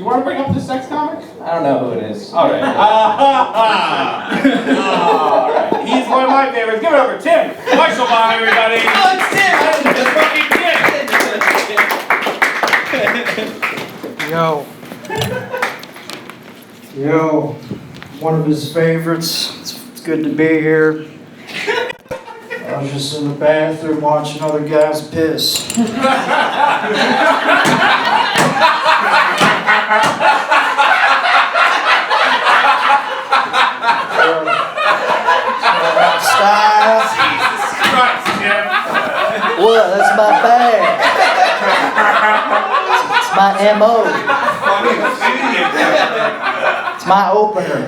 You want to bring up the sex comic? I don't know who it is. All right. All right. He's one of my favorites. Give it up for Tim Weichselbaum, everybody. Oh, it's Tim! It's fucking Tim. Yo, one of his favorites. It's good to be here. I was just in the bathroom watching other guys piss. Style. Jesus Christ, Tim. What? That's my bag. It's my MO. It's my opener.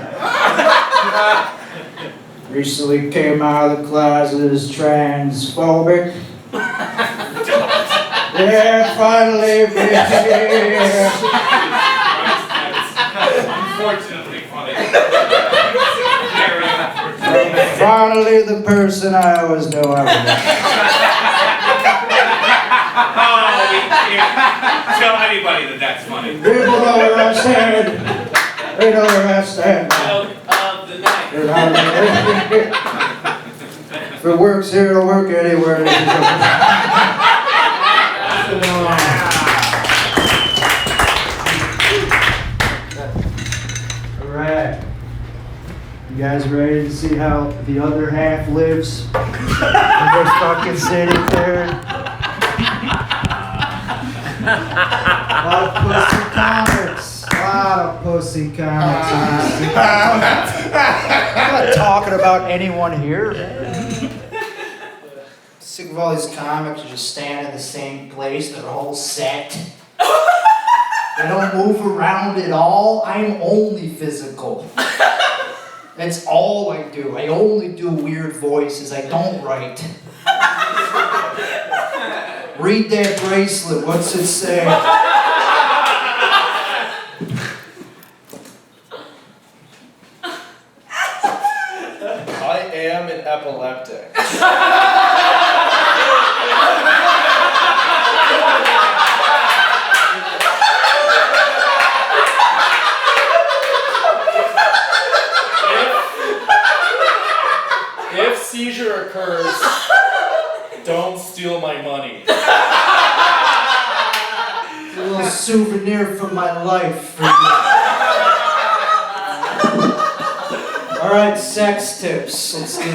Recently came out of the closet as transphobic. Yeah, finally, yeah. Unfortunately funny. Finally, the person I always knew I was. Oh, we can't tell anybody that that's funny. People know where I stand. They know where I stand. Joke of the night. If it works here, it'll work anywhere. Alright. You guys ready to see how the other half lives? In this fucking city there. A lot of pussy comics. A lot of pussy comics. I'm not talking about anyone here. Sick of all these comics who just stand in the same place their whole set. They don't move around at all. I'm only physical. That's all I do. I only do weird voices. I don't write. Read that bracelet. What's it say? I am an epileptic. If seizure occurs, don't steal my money. A little souvenir from my life for you. Alright, sex tips. Let's do it.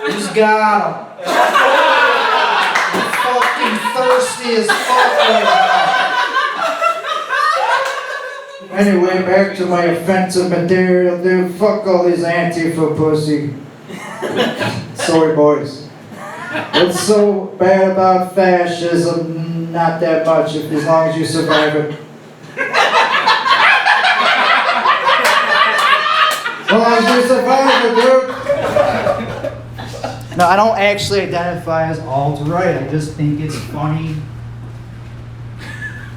Who's got 'em? I'm fucking thirsty as fuck right now. Anyway, back to my offensive material, dude. Fuck all these Antifa pussy. Sorry, boys. What's so bad about fascism? Not that much, as long as you survive it. As long as you survive it, dude. No, I don't actually identify as alt-right. I just think it's funny.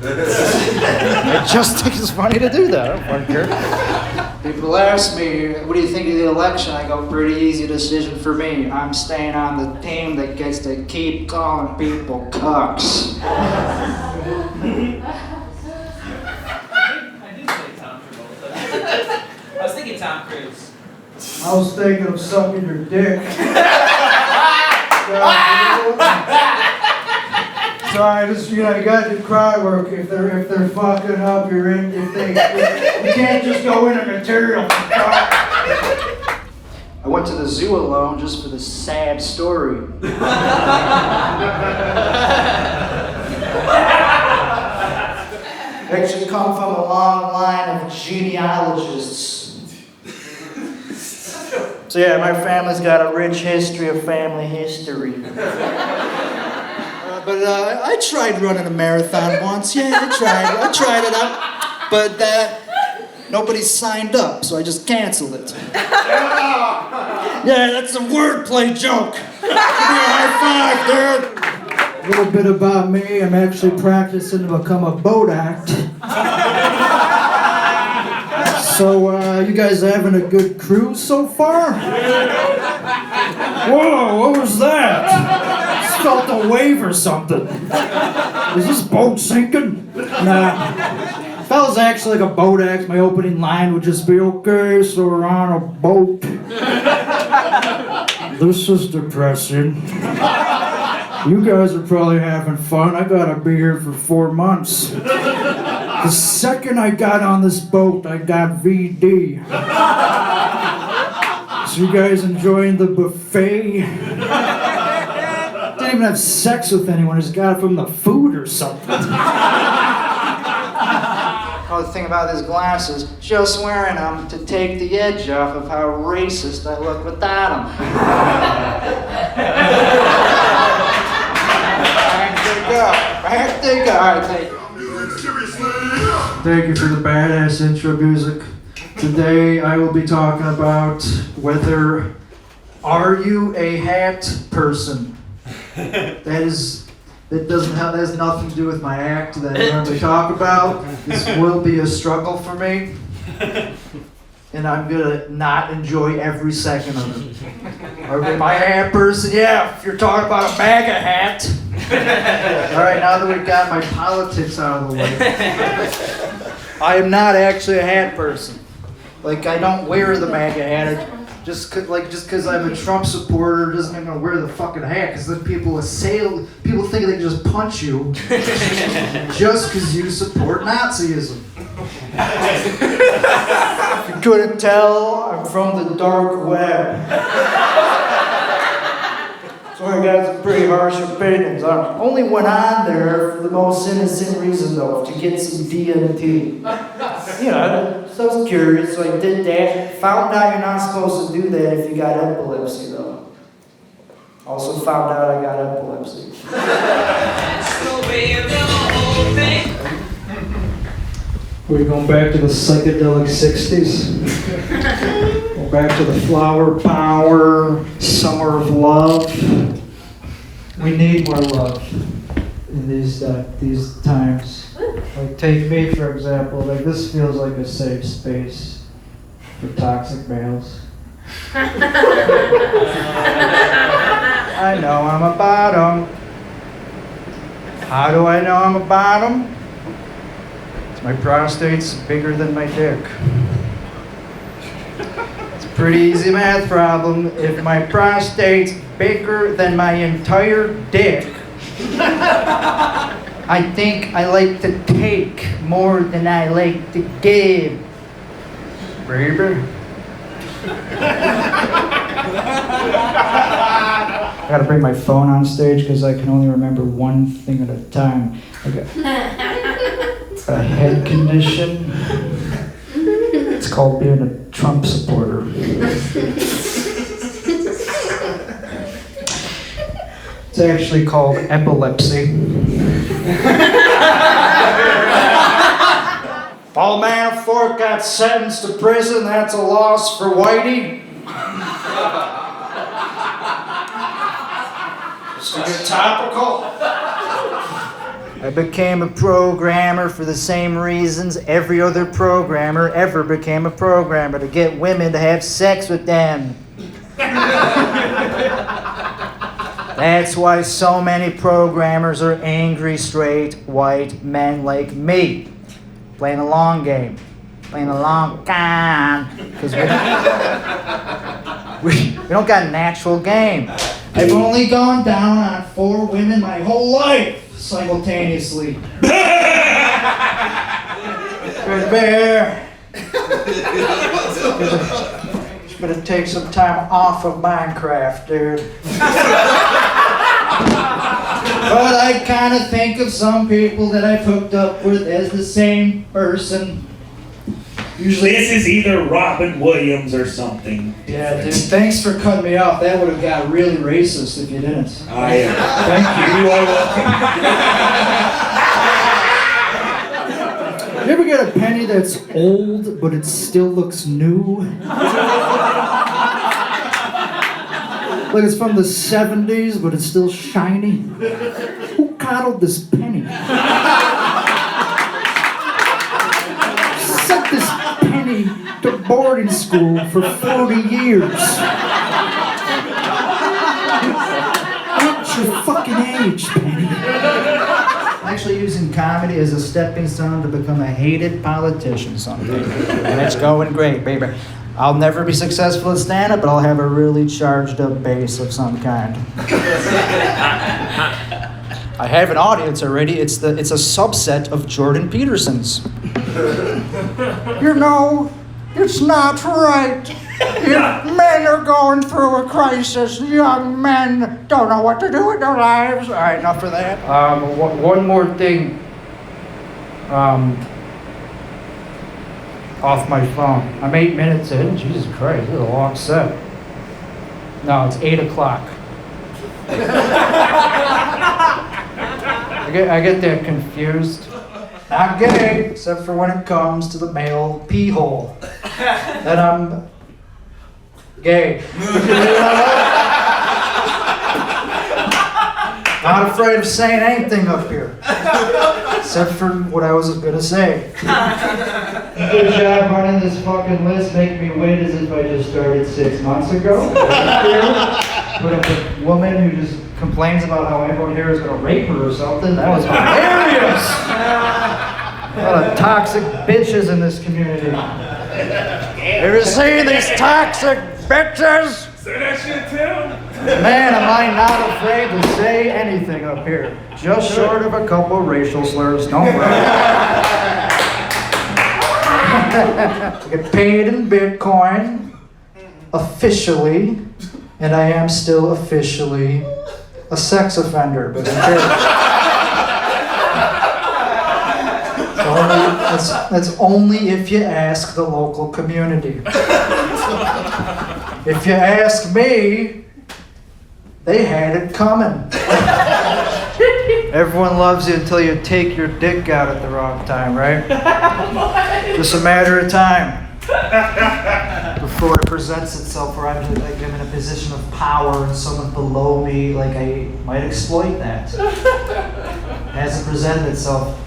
I just think it's funny to do that. I don't fucking care. People ask me, what do you think of the election? I go, pretty easy decision for me. I'm staying on the team that gets to keep calling people cucks. I did say Tom Travolta. I was thinking Tom Cruise. I was thinking of sucking your dick. Sorry, just you gotta do cry work. If they're fucking up, you're in. You can't just go into material. I went to the zoo alone just for the sad story. Actually, come from a long line of genealogists. So yeah, my family's got a rich history of family history. But I tried running a marathon once. Yeah, I tried it out. But nobody signed up, so I just canceled it. Yeah, that's a wordplay joke. Give me a high five, dude. A little bit about me. I'm actually practicing to become a boat act. So, you guys having a good cruise so far? Whoa, what was that? felt a wave or something. Is this boat sinking? Nah. If that was actually like a boat act, my opening line would just be, okay, so we're on a boat. This is depressing. You guys are probably having fun. I gotta be here for 4 months. The second I got on this boat, I got VD. So you guys enjoying the buffet? Didn't even have sex with anyone, just got it from the food or something. Oh, the thing about his glasses, just wearing them to take the edge off of how racist I look without them. Back they go. All right, thank you. Thank you for the badass intro music. Today I will be talking about whether are you a hat person? That has nothing to do with my act that I normally talk about. This will be a struggle for me. And I'm gonna not enjoy every second of it. Am I a hat person? Yeah, if you're talking about a MAGA hat. Alright, now that we've got my politics out of the way. I am not actually a hat person. Like, I don't wear the MAGA hat. Just because I'm a Trump supporter doesn't mean I'm gonna wear the fucking hat, because then people think they can just punch you just because you support Nazism. If you couldn't tell, I'm from the dark web. So I got some pretty harsh opinions. I only went on there for the most innocent reason, though, to get some DMT. You know, so I was curious, so I did that. Found out you're not supposed to do that if you got epilepsy, though. Also found out I got epilepsy. We're going back to the psychedelic 60s. Going back to the flower power, summer of love. We need more love in these times. Like, take me for example. Like, this feels like a safe space for toxic males. I know I'm a bottom. How do I know I'm a bottom? My prostate's bigger than my dick. It's a pretty easy math problem. If my prostate's bigger than my entire dick, I think I like to take more than I like to give. Baby. I gotta bring my phone on stage because I can only remember one thing at a time. Okay. A head condition. It's called being a Trump supporter. It's actually called epilepsy. All man of Fork got sentenced to prison. That's a loss for Whitey. Just to get topical. I became a programmer for the same reasons every other programmer ever became a programmer, to get women to have sex with them. That's why so many programmers are angry, straight, white men like me. Playing a long game. Playing a long game. Because we don't got a natural game. I've only gone down on 4 women my whole life. Simultaneously. Good bear. Just gonna take some time off of Minecraft, dude. But I kind of think of some people that I've hooked up with as the same person. Usually, This is either Robin Williams or something. yeah, dude. Thanks for cutting me off. That would have got really racist if you didn't. I Thank you. You are welcome. You ever get a penny that's old, but it still looks new? Like it's from the 70s, but it's still shiny? Who coddled this penny? Sent this penny to boarding school for 40 years. Ain't you fucking age, Penny. I'm actually using comedy as a stepping stone to become a hated politician someday. And it's going great, baby. I'll never be successful at stand-up, but I'll have a really charged up bass of some kind. I have an audience already. It's a subset of Jordan Peterson's. You know, it's not right. Men are going through a crisis. Young men don't know what to do with their lives. All right, enough for that. One more thing. Off my phone. I'm 8 minutes in. Jesus Christ, this is a long set. No, it's 8 o'clock. I get that confused. Not gay, except for when it comes to the male pee hole. Then I'm gay. Not afraid of saying anything up here. Except for what I was gonna say. Good job running this fucking list, making me wait as if I just started 6 months ago. Put up a woman who just complains about how everyone here is gonna rape her or something. That was hilarious! A lot of toxic bitches in this community. Ever seen these toxic bitches? Say that shit, Tim. Man, am I not afraid to say anything up here. Just short of a couple racial slurs, don't worry. I get paid in Bitcoin, officially, and I am still officially a sex offender, but in that's only if you ask the local community. If you ask me, they had it coming. Everyone loves you until you take your dick out at the wrong time, right? Just a matter of time before it presents itself where I'm in a position of power and someone below me, like I might exploit that. It hasn't presented itself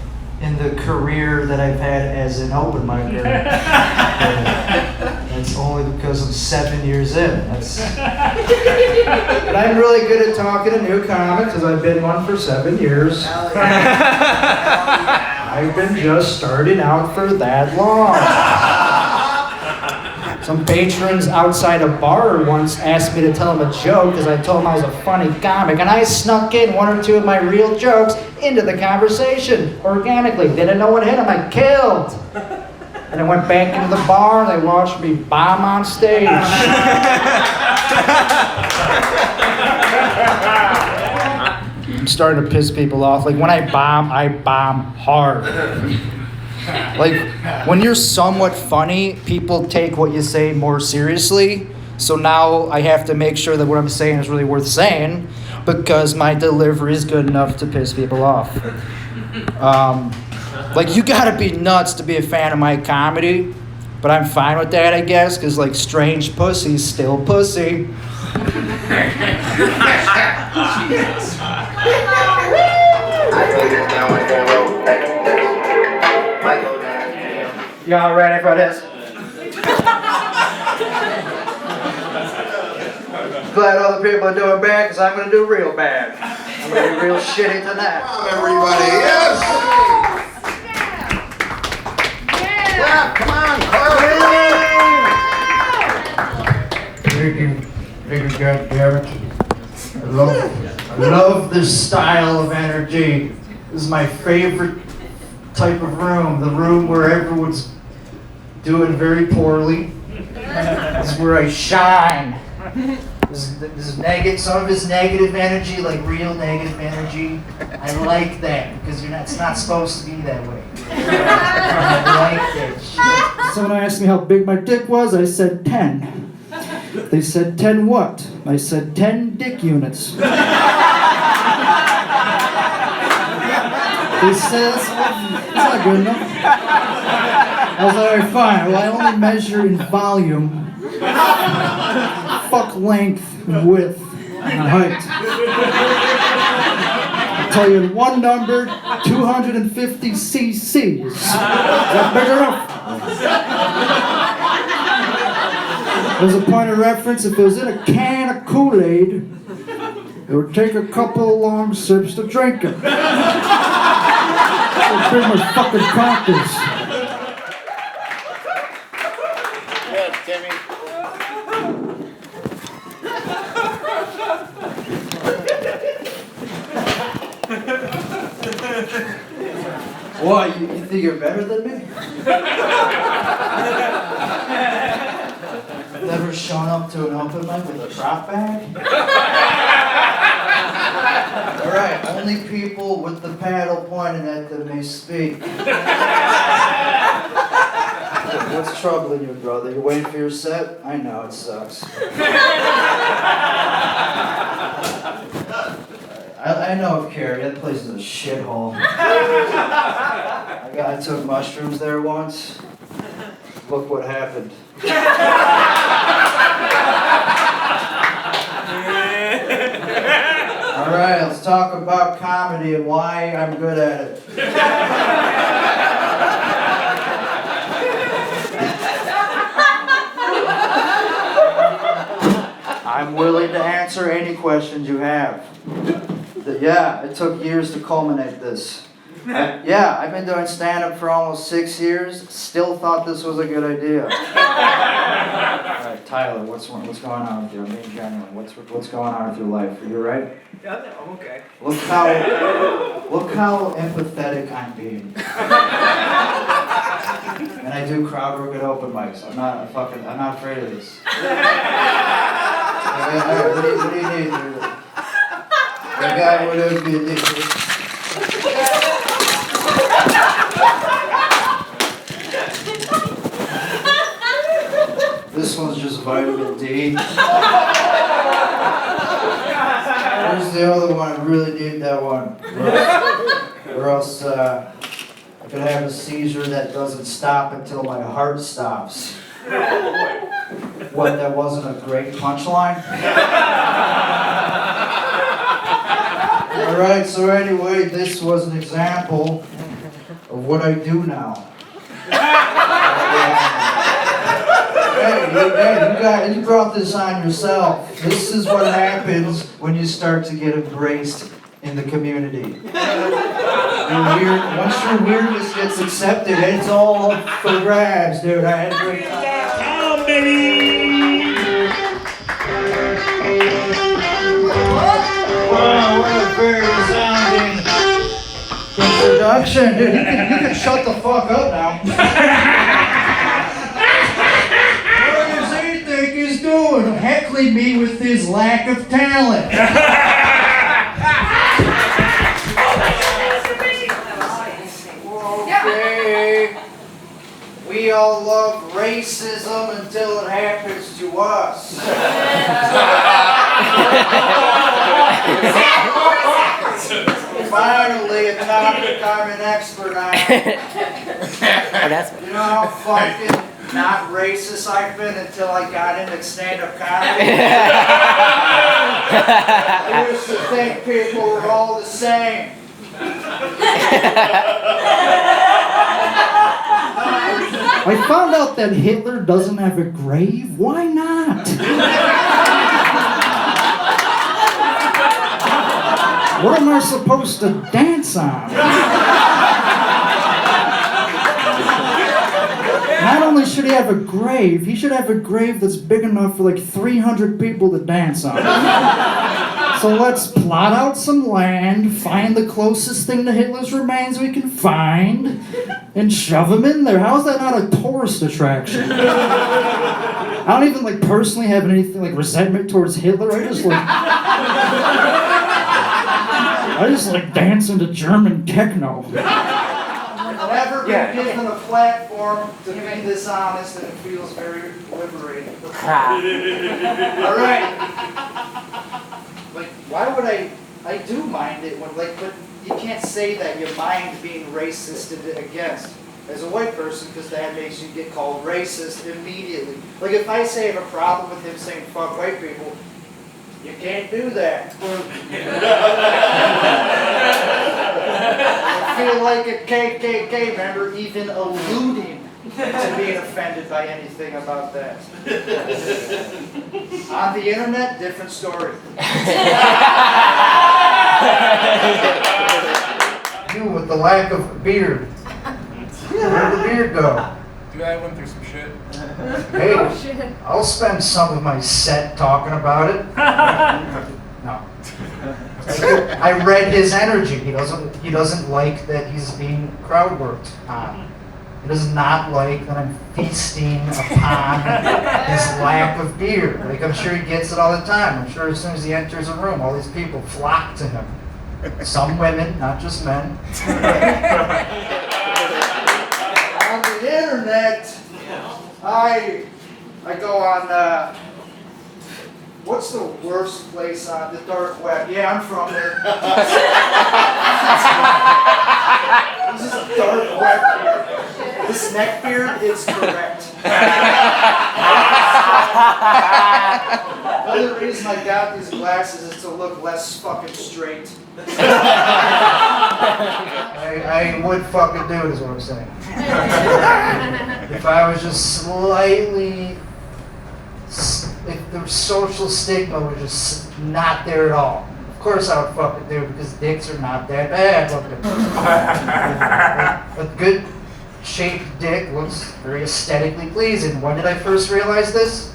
in the career that I've had as an open micer. That's only because I'm 7 years in. But I'm really good at talking to new comics because I've been one for 7 years. I've been just starting out for that long. Some patrons outside a bar once asked me to tell them a joke because I told them I was a funny comic, and I snuck in one or two of my real jokes into the conversation organically. Didn't know what hit them, I killed. And I went back into the bar and they watched me bomb on stage. I'm starting to piss people off. Like when I bomb hard. Like when you're somewhat funny, people take what you say more seriously. So now I have to make sure that what I'm saying is really worth saying because my delivery is good enough to piss people off. Like you gotta be nuts to be a fan of my comedy, but I'm fine with that, I guess, because like strange pussy's still pussy. Y'all ready for this? Glad other people are doing bad, because I'm going to do real bad. I'm going to be real shitty tonight. Everybody, yes! Yeah, come on, Thank you, goddammit. I love this style of energy. This is my favorite type of room. The room where everyone's doing very poorly. This is where I shine. Some of it's negative energy, like real negative energy. I like that because it's not supposed to be that way. I like that shit. Someone asked me how big my dick was. I said 10. They said 10 what? I said 10 dick units. They said that's not good enough. I was like, alright, fine. Well, I only measure in volume. Fuck length and width and height. I'll tell you one number, 250 cc's. Is that big enough? As a point of reference, if it was in a can of Kool-Aid, it It would take a couple of long sips to drink it. I'd bring my fucking practice. Good, Timmy. What, you think you're better than me? Never shown up to an open mic with a prop bag? Alright, only people with the paddle pointed at them may speak. What's troubling you, brother? You waiting for your set? I know, it sucks. I know of Carrie, that place is a shithole. I took mushrooms there once. Look what happened. Alright, let's talk about comedy and why I'm good at it. I'm willing to answer any questions you have. Yeah, it took years to culminate this. I've been doing stand-up for almost 6 years. Still thought this was a good idea. All right, Tyler, what's going on with you? I'm being genuine. What's going on with your life? Are you all right? Yeah, I'm okay. Look how empathetic I'm being. And I do crowd work at open mics. I'm not afraid of this. All right, what do you need? That guy would always be a dick. This one's just vitamin D. Where's the other one? I really need that one. Or else I could have a seizure that doesn't stop until my heart stops. What, that wasn't a great punchline? Alright, so anyway, this was an example of what I do now. You brought this on yourself. This is what happens when you start to get embraced in the community. Once your weirdness gets accepted, it's all up for grabs, dude. I had a great time. Come, baby! Wow, what a very resounding introduction. Dude, you can shut the fuck up now. What does he think he's doing? Heckling me with his lack of talent. Okay. We all love racism until it happens to us. Finally, a topic I'm an expert on. You know how fucking not racist I've been until I got into stand-up comedy? I used to think people were all the same. I found out that Hitler doesn't have a grave. Why not? What am I supposed to dance on? Not only should he have a grave, he should have a grave that's big enough for like 300 people to dance on. So let's plot out some land, find the closest thing to Hitler's remains we can find, and shove him in there. How is that not a tourist attraction? I don't even like personally have anything like resentment towards Hitler. I just like dancing to German techno. Never been given a platform to be this honest, and it feels very liberating. All right. Like, why would I do mind it when, like, but you can't say that you mind being racist against as a white person, because that makes you get called racist immediately. Like, if I say I have a problem with him saying fuck white people, you can't do that. I feel like a KKK member even alluding to being offended by anything about that. On the internet, different story. You with the lack of a beard. Where'd the beard go? Dude, I went through some shit. Hey, I'll spend some of my set talking about it. No. I read his energy. He doesn't like that he's being crowd worked on. He does not like that I'm feasting upon his lack of beard. Like, I'm sure he gets it all the time. I'm sure as soon as he enters a room, all these people flock to him. Some women, not just men. On the internet, I go on, what's the worst place on the dark web? Yeah, I'm from there. This is a dark web beard. This neck beard is correct. The only reason I got these glasses is to look less fucking straight. I would fucking do it, is what I'm saying. If I was just slightly, if the social stigma was just not there at all. Of course I would fucking do it because dicks are not that bad looking. A good shaped dick looks very aesthetically pleasing. When did I first realize this?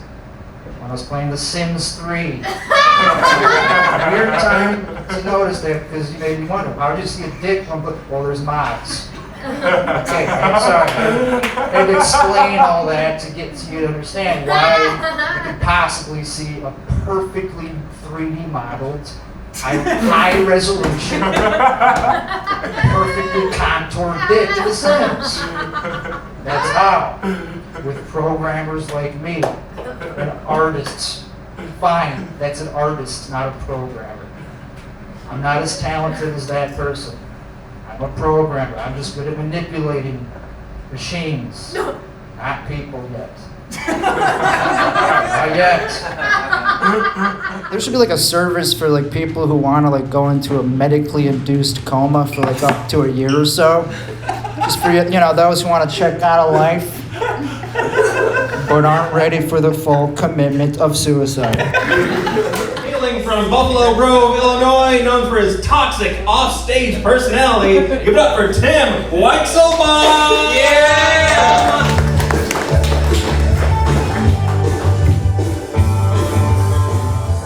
When I was playing The Sims 3. It's a weird time to notice that because you made me wonder, how did you see a dick when, well, there's mods. Okay, I'm sorry. I had to explain all that to get to you to understand why you could possibly see a perfectly 3D modeled, high resolution, perfectly contoured dick to The Sims. That's how. With programmers like me and artists. Fine, that's an artist, not a programmer. I'm not as talented as that person. I'm a programmer. I'm just good at manipulating machines, not people yet. Not yet. There should be like a service for like people who want to like go into a medically induced coma for like up to a year or so. Just for those who want to check out of life but aren't ready for the full commitment of suicide. Hailing from Buffalo Grove, Illinois, known for his toxic off-stage personality, give it up for Tim Weichselbaum! Yeah!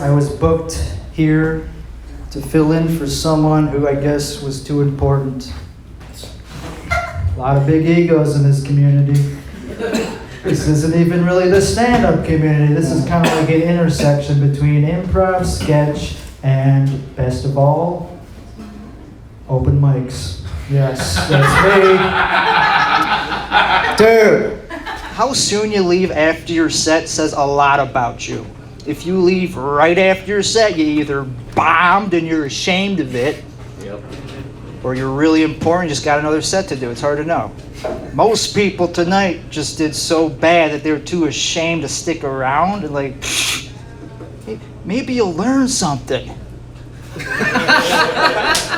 I was booked here to fill in for someone who I guess was too important. A lot of big egos in this community. This isn't even really the stand-up community. This is kind of like an intersection between improv, sketch, and best of all, open mics. Yes, that's me. Dude, how soon you leave after your set says a lot about you. If you leave right after your set, you either bombed and you're ashamed of it, or you're really important, just got another set to do. It's hard to know. Most people tonight just did so bad that they were too ashamed to stick around and like, maybe you'll learn something. Let's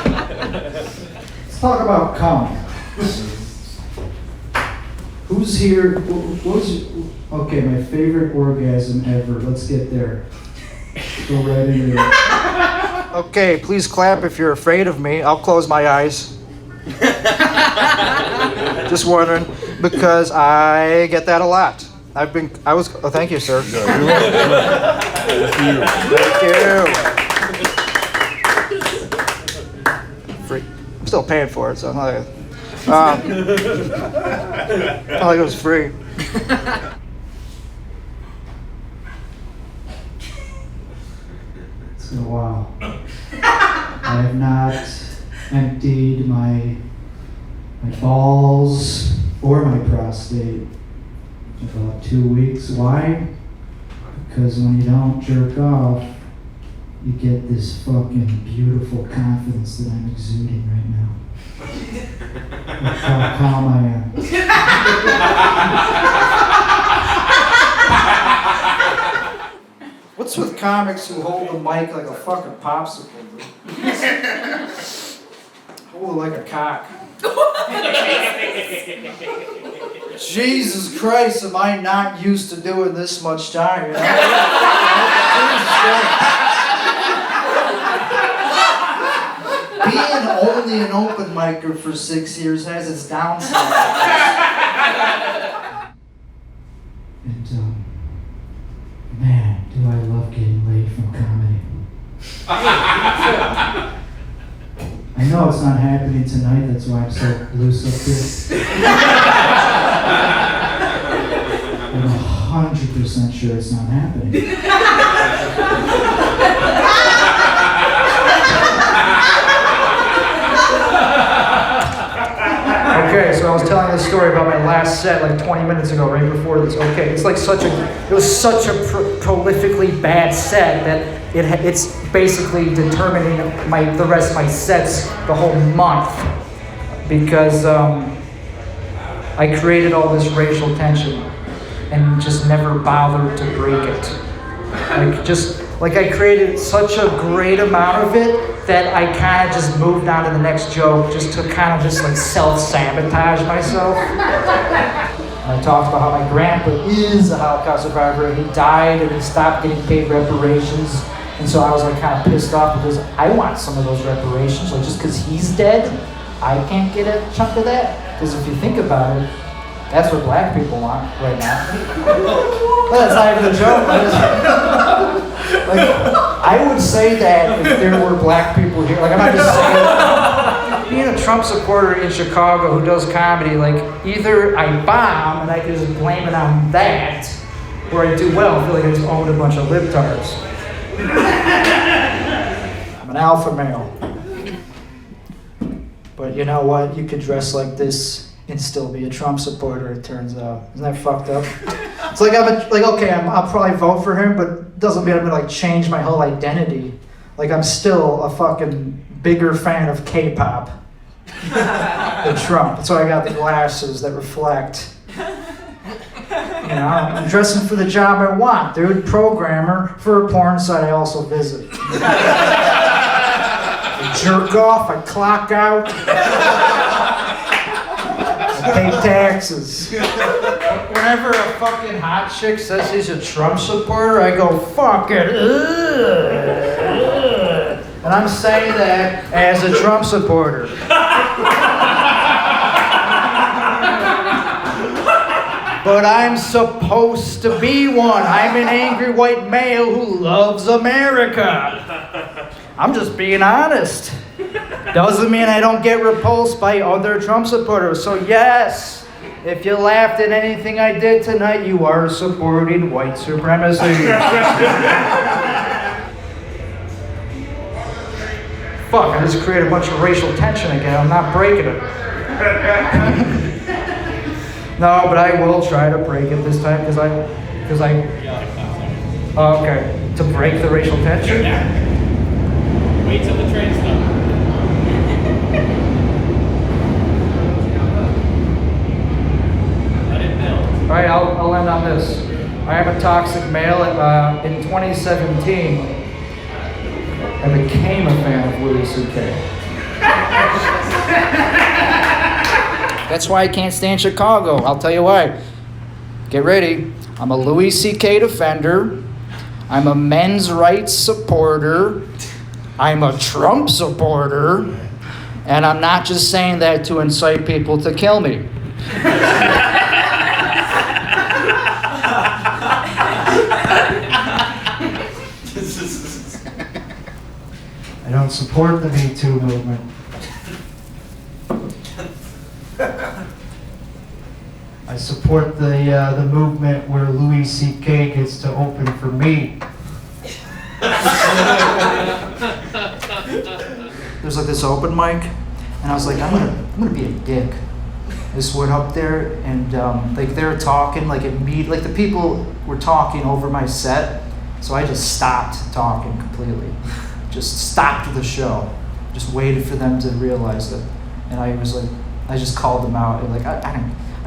talk about comedy. Who's here? Okay, my favorite orgasm ever. Let's get there. Go right into it. Okay, please clap if you're afraid of me. I'll close my eyes. Just wondering, because I get that a lot. Oh, thank you, sir. Thank you. Free. I'm still paying for it, so I'm not like it was free. So, wow. I have not emptied my balls or my prostate in about 2 weeks. Why? Because when you don't jerk off, you get this fucking beautiful confidence that I'm exuding right now. Look how calm I am. What's with comics who hold the mic like a fucking popsicle? Hold it like a cock. Jesus Christ, am I not used to doing this much time, you know? Jesus Christ. Being only an open micer for 6 years has its downsides. And, man, do I love getting laid from comedy. I know it's not happening tonight, that's why I'm so loose up here. I'm 100% sure it's not happening. Okay, so I was telling this story about my last set like 20 minutes ago, right before this. Okay, it's like it was such a prolifically bad set that it's basically determining the rest of my sets the whole month because I created all this racial tension and just never bothered to break it. I created such a great amount of it that I kind of just moved on to the next joke just to kind of just like self-sabotage myself. I talked about how my grandpa is a Holocaust survivor. He died and he stopped getting paid reparations. And so I was like kind of pissed off because I want some of those reparations. Like just because he's dead, I can't get a chunk of that. Because if you think about it, that's what black people want right now. Well, that's not even a joke. I would say that if there were black people here, like I'm not just saying, being a Trump supporter in Chicago who does comedy, like either I bomb and I can just blame it on that, or I do well, I feel like I just owned a bunch of libtards. I'm an alpha male. But you know what? You could dress like this and still be a Trump supporter, it turns out. Isn't that fucked up? It's like I'll probably vote for him, but it doesn't mean I'm gonna like change my whole identity. Like I'm still a fucking bigger fan of K-pop than Trump. That's why I got the glasses that reflect. You know, I'm dressing for the job I want, dude. Programmer for a porn site I also visit. I jerk off, I clock out. Pay taxes. Whenever a fucking hot chick says she's a Trump supporter, I go, fuck it. And I'm saying that as a Trump supporter. But I'm supposed to be one. I'm an angry white male who loves America. I'm just being honest. Doesn't mean I don't get repulsed by other Trump supporters. So yes, if you laughed at anything I did tonight, you are supporting white supremacy. Fuck, I just created a bunch of racial tension again. I'm not breaking it. No, but I will try to break it this time because I. Oh, okay, to break the racial tension. Wait till the train stops. All right, I'll end on this. I am a toxic male. In 2017, I became a fan of Louis C.K. That's why I can't stand Chicago. I'll tell you why. Get ready. I'm a Louis C.K. defender. I'm a men's rights supporter. I'm a Trump supporter. And I'm not just saying that to incite people to kill me. I don't support the Me Too movement. I support the movement where Louis C.K. gets to open for me. There's like this open mic, and I was like, I'm gonna be a dick. I just went up there and like they were talking, like the people were talking over my set, so I just stopped talking completely. Just stopped the show. Just waited for them to realize it, and I was like, I just called them out. And like I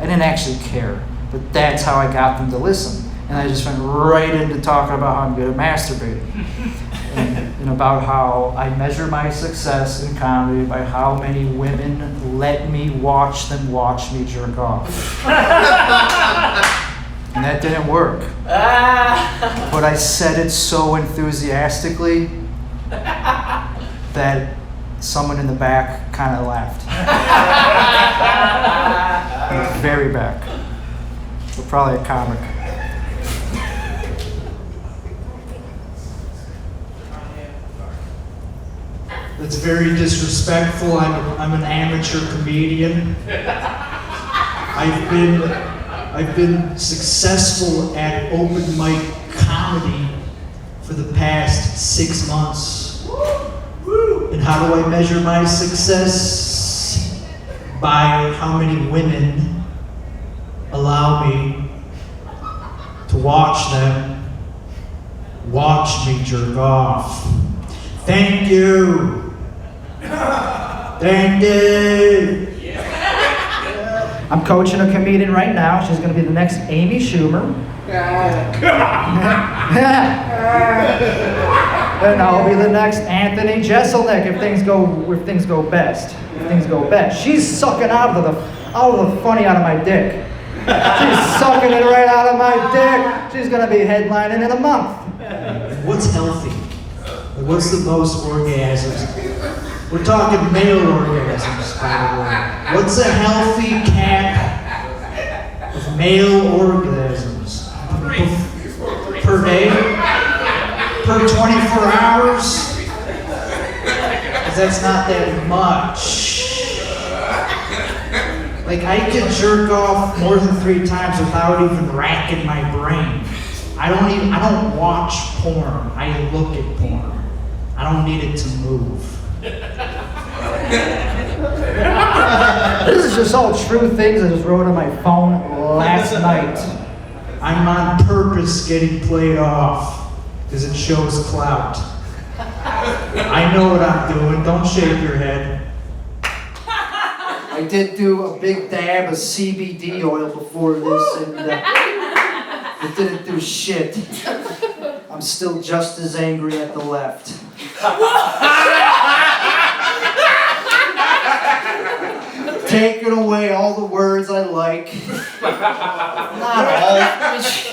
didn't actually care, but that's how I got them to listen. And I just went right into talking about how I'm good at masturbating. And and about how I measure my success in comedy by how many women let me watch them watch me jerk off. And that didn't work. But I said it so enthusiastically that someone in the back kind of laughed. Very back. So probably a comic. That's very disrespectful. I'm an amateur comedian. I've been successful at open mic comedy for the past 6 months. And how do I measure my success? By how many women allow me to watch them watch me jerk off. Thank you. Thank you. I'm coaching a comedian right now. She's going to be the next Amy Schumer. And I'll be the next Anthony Jeselnik if things go best. If things go best. She's sucking out of the funny out of my dick. She's sucking it right out of my dick. She's going to be headlining in a month. What's healthy? What's the most orgasms? We're talking male orgasms, by the way. What's a healthy cap of male orgasms? Per day? Per 24 hours? Because that's not that much. Like, I can jerk off more than 3 times without even racking my brain. I don't watch porn. I look at porn. I don't need it to move. This is just all true things I just wrote on my phone last night. I'm on purpose getting played off because it shows clout. I know what I'm doing. Don't shake your head. I did do a big dab of CBD oil before this, and it didn't do shit. I'm still just as angry at the left. Taking away all the words I like.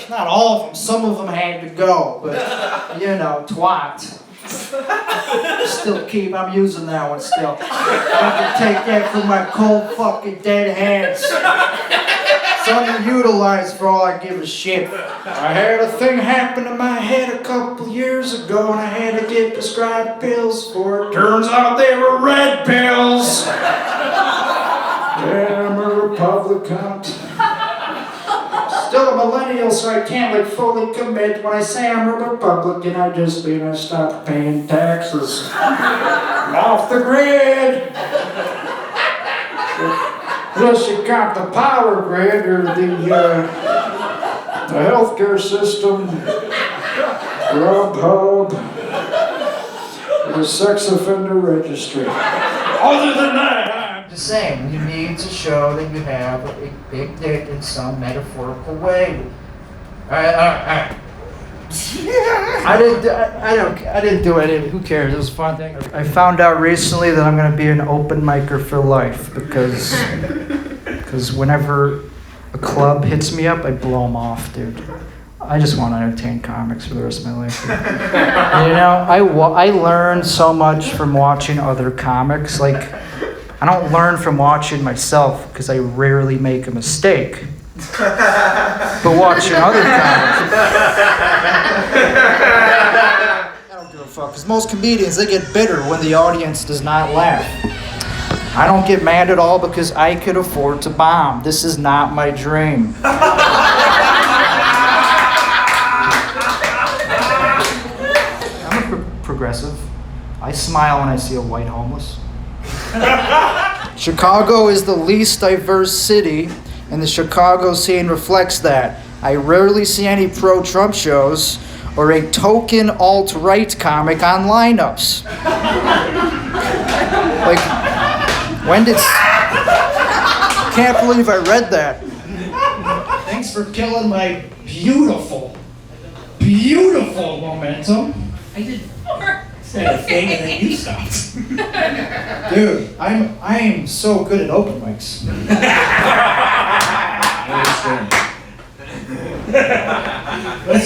Not all of them. Some of them had to go, but you know, twat. I'm using that one still. I can take that from my cold fucking dead hands. It's underutilized for all I give a shit. I had a thing happen to my head a couple years ago and I had to get prescribed pills for it. Turns out they were red pills. Yeah, I'm a Republican. Still a millennial, so I can't fully commit. When I say I'm a Republican, I just mean I stopped paying taxes. I'm off the grid. Unless you count the power grid or the healthcare system, Grubhub, the sex offender registry. Other than that, I'm just saying, you need to show that you have a big dick in some metaphorical way. All right. I didn't do it. Who cares? It was a fun thing. I found out recently that I'm going to be an open micer for life because whenever a club hits me up, I blow them off, dude. I just want to entertain comics for the rest of my life. You know, I learned so much from watching other comics. Like, I don't learn from watching myself because I rarely make a mistake. But watching other comics, I don't give a fuck. Because most comedians, they get bitter when the audience does not laugh. I don't get mad at all because I could afford to bomb. This is not my dream. I'm a progressive. I smile when I see a white homeless. Chicago is the least diverse city, and the Chicago scene reflects that. I rarely see any pro-Trump shows or a token alt-right comic on lineups. Like, when did... Can't believe I read that. Thanks for killing my beautiful momentum. I did 4 said a thing and then you stopped. Dude, I am so good at open mics.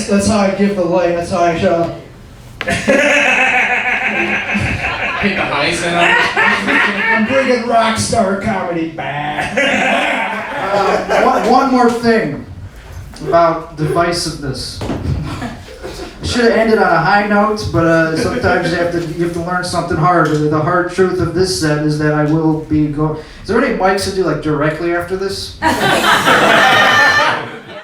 That's how I give the light. That's how I show. Hit the ice and I'm bringing rock star comedy back. One more thing about divisiveness. Should have ended on a high note, but sometimes you have to learn something hard. The hard truth of this set is that I will be going. Is there any mics to do like directly after this?